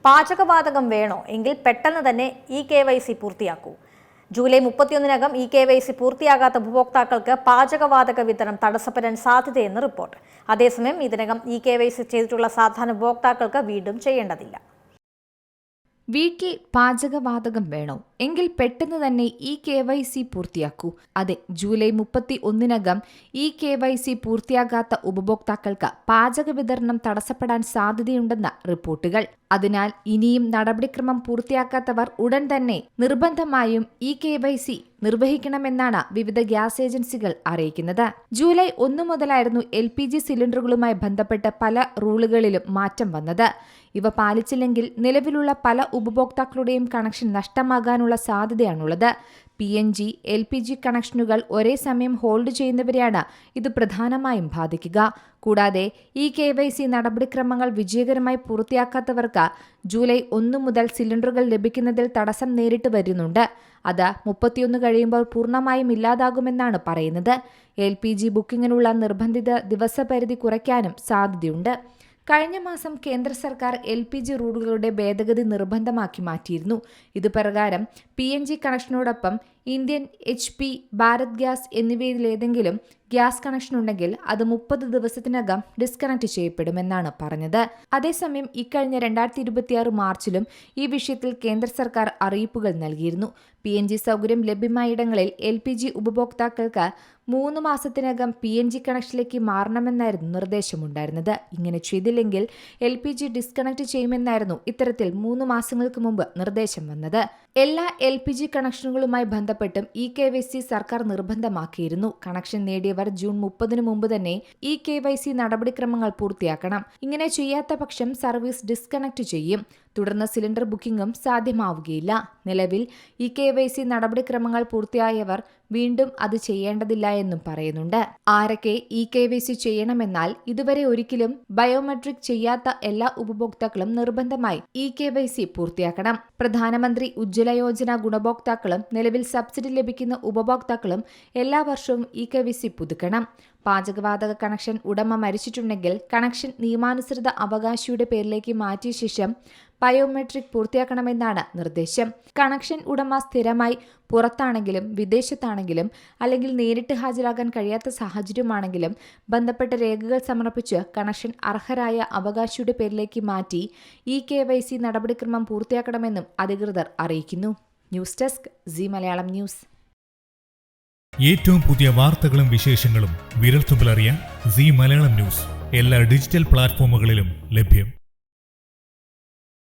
പാചകവാതകം വേണോ എങ്കിൽ പെട്ടെന്ന് തന്നെ eKYC പൂർത്തിയാക്കൂ. ജൂലൈ 31-നകം eKYC പൂർത്തിയാകാത്ത ഉപഭോക്താക്കൾക്ക് പാചകവാതക വിതരണം തടസ്സപ്പെടാൻ സാധ്യതയെന്ന് റിപ്പോർട്ട്. അതേസമയം ഇതിനകം eKYC ചെയ്തിട്ടുള്ള സാധാരണ ഉപഭോക്താക്കൾക്ക് വീണ്ടും ചെയ്യേണ്ടതില്ല. വീട്ടിൽ പാചകവാതകം വേണോ എങ്കിൽ പെട്ടെന്ന് തന്നെ eKYC പൂർത്തിയാക്കൂ. അതെ, ജൂലൈ 31-നകം eKYC പൂർത്തിയാകാത്ത ഉപഭോക്താക്കൾക്ക് പാചക വിതരണം തടസ്സപ്പെടാൻ സാധ്യതയുണ്ടെന്ന റിപ്പോർട്ടുകൾ. അതിനാൽ ഇനിയും നടപടിക്രമം പൂർത്തിയാക്കാത്തവർ ഉടൻ തന്നെ നിർബന്ധമായും eKYC നിർവഹിക്കണമെന്നാണ് വിവിധ ഗ്യാസ് ഏജൻസികൾ അറിയിക്കുന്നത്. ജൂലൈ 1 മുതലായിരുന്നു LPG സിലിണ്ടറുകളുമായി ബന്ധപ്പെട്ട് പല റൂളുകളിലും മാറ്റം വന്നത്. ഇവ പാലിച്ചില്ലെങ്കിൽ നിലവിലുള്ള പല ഉപഭോക്താക്കളുടെയും കണക്ഷൻ നഷ്ടമാകാനുള്ള സാധ്യതയാണുള്ളത്. PNG, LPG കണക്ഷനുകൾ ഒരേ സമയം ഹോൾഡ് ചെയ്യുന്നവരെയാണ് ഇത് പ്രധാനമായും ബാധിക്കുക. കൂടാതെ eKYC നടപടിക്രമങ്ങൾ വിജയകരമായി പൂർത്തിയാക്കാത്തവർക്ക് ജൂലൈ 1 മുതൽ സിലിണ്ടറുകൾ ലഭിക്കുന്നതിൽ തടസ്സം നേരിട്ട് വരുന്നുണ്ട്. അത് 31 കഴിയുമ്പോൾ പൂർണ്ണമായും ഇല്ലാതാകുമെന്നാണ് പറയുന്നത്. LPG ബുക്കിങ്ങിനുള്ള നിർബന്ധിത ദിവസപരിധി കുറയ്ക്കാനും സാധ്യതയുണ്ട്. കഴിഞ്ഞ മാസം കേന്ദ്ര സർക്കാർ LPG റൂളുകളുടെ ഭേദഗതി നിർബന്ധമാക്കി മാറ്റിയിരുന്നു. ഇതുപ്രകാരം PNG കണക്ഷനോടൊപ്പം ഇന്ത്യൻ, HP, ഭാരത് ഗ്യാസ് എന്നിവയിലേതെങ്കിലും ഗ്യാസ് കണക്ഷൻ ഉണ്ടെങ്കിൽ അത് 30 ദിവസത്തിനകം ഡിസ്കണക്ട് ചെയ്യപ്പെടുമെന്നാണ് പറഞ്ഞത്. അതേസമയം ഇക്കഴിഞ്ഞ 2026 മാർച്ചിലും ഈ വിഷയത്തിൽ കേന്ദ്ര സർക്കാർ അറിയിപ്പുകൾ നൽകിയിരുന്നു. PNG സൗകര്യം ലഭ്യമായിടങ്ങളിൽ LPG ഉപഭോക്താക്കൾക്ക് 3 മാസത്തിനകം PNG കണക്ഷനിലേക്ക് മാറണമെന്നായിരുന്നു നിർദ്ദേശമുണ്ടായിരുന്നത്. ഇങ്ങനെ ചെയ്തില്ലെങ്കിൽ LPG ഡിസ്കണക്ട് ചെയ്യുമെന്നായിരുന്നു ഇത്തരത്തിൽ 3 മാസങ്ങൾക്ക് മുമ്പ് നിർദ്ദേശം വന്നത്. എല്ലാ LPG കണക്ഷനുകളുമായി ബന്ധപ്പെട്ടും eKYC സർക്കാർ നിർബന്ധമാക്കിയിരുന്നു. കണക്ഷൻ നേടിയവർ ജൂൺ 30-ന് മുമ്പ് തന്നെ eKYC നടപടിക്രമങ്ങൾ പൂർത്തിയാക്കണം. ഇങ്ങനെ ചെയ്യാത്ത പക്ഷം സർവീസ് ഡിസ്കണക്ട് ചെയ്യും. തുടർന്ന് സിലിണ്ടർ ബുക്കിംഗും സാധ്യമാവുകയില്ല. നിലവിൽ eKYC നടപടിക്രമങ്ങൾ പൂർത്തിയായവർ വീണ്ടും അത് ചെയ്യേണ്ടതില്ല എന്നും പറയുന്നുണ്ട്. ആരൊക്കെ eKYC ചെയ്യണമെന്നാൽ ഇതുവരെ ഒരിക്കലും ബയോമെട്രിക് ചെയ്യാത്ത എല്ലാ ഉപഭോക്താക്കളും നിർബന്ധമായി eKYC പൂർത്തിയാക്കണം. പ്രധാനമന്ത്രി ഉജ്ജ്വല യോജന ഗുണഭോക്താക്കളും നിലവിൽ സബ്സിഡി ലഭിക്കുന്ന ഉപഭോക്താക്കളും എല്ലാ വർഷവും eKYC പുതുക്കണം. പാചകവാതക കണക്ഷൻ ഉടമ മരിച്ചിട്ടുണ്ടെങ്കിൽ കണക്ഷൻ നിയമാനുസൃത അവകാശിയുടെ പേരിലേക്ക് മാറ്റിയ ശേഷം ബയോമെട്രിക് പൂർത്തിയാക്കണമെന്നാണ് നിർദ്ദേശം. കണക്ഷൻ ഉടമ സ്ഥിരമായി പുറത്താണെങ്കിലും വിദേശത്താണെങ്കിലും അല്ലെങ്കിൽ നേരിട്ട് ഹാജരാകാൻ കഴിയാത്ത സാഹചര്യമാണെങ്കിലും ബന്ധപ്പെട്ട രേഖകൾ സമർപ്പിച്ച് കണക്ഷൻ അർഹരായ അവകാശിയുടെ പേരിലേക്ക് മാറ്റി eKYC നടപടിക്രമം പൂർത്തിയാക്കണമെന്നും അധികൃതർ അറിയിക്കുന്നു. News desk Zee Malayalam news. ഏറ്റവും പുതിയ വാർത്തകളും വിശേഷങ്ങളും വിരൽത്തുമ്പിലറിയാൻ സീ മലയാളം ന്യൂസ് എല്ലാ ഡിജിറ്റൽ പ്ലാറ്റ്ഫോമുകളിലും ലഭ്യം.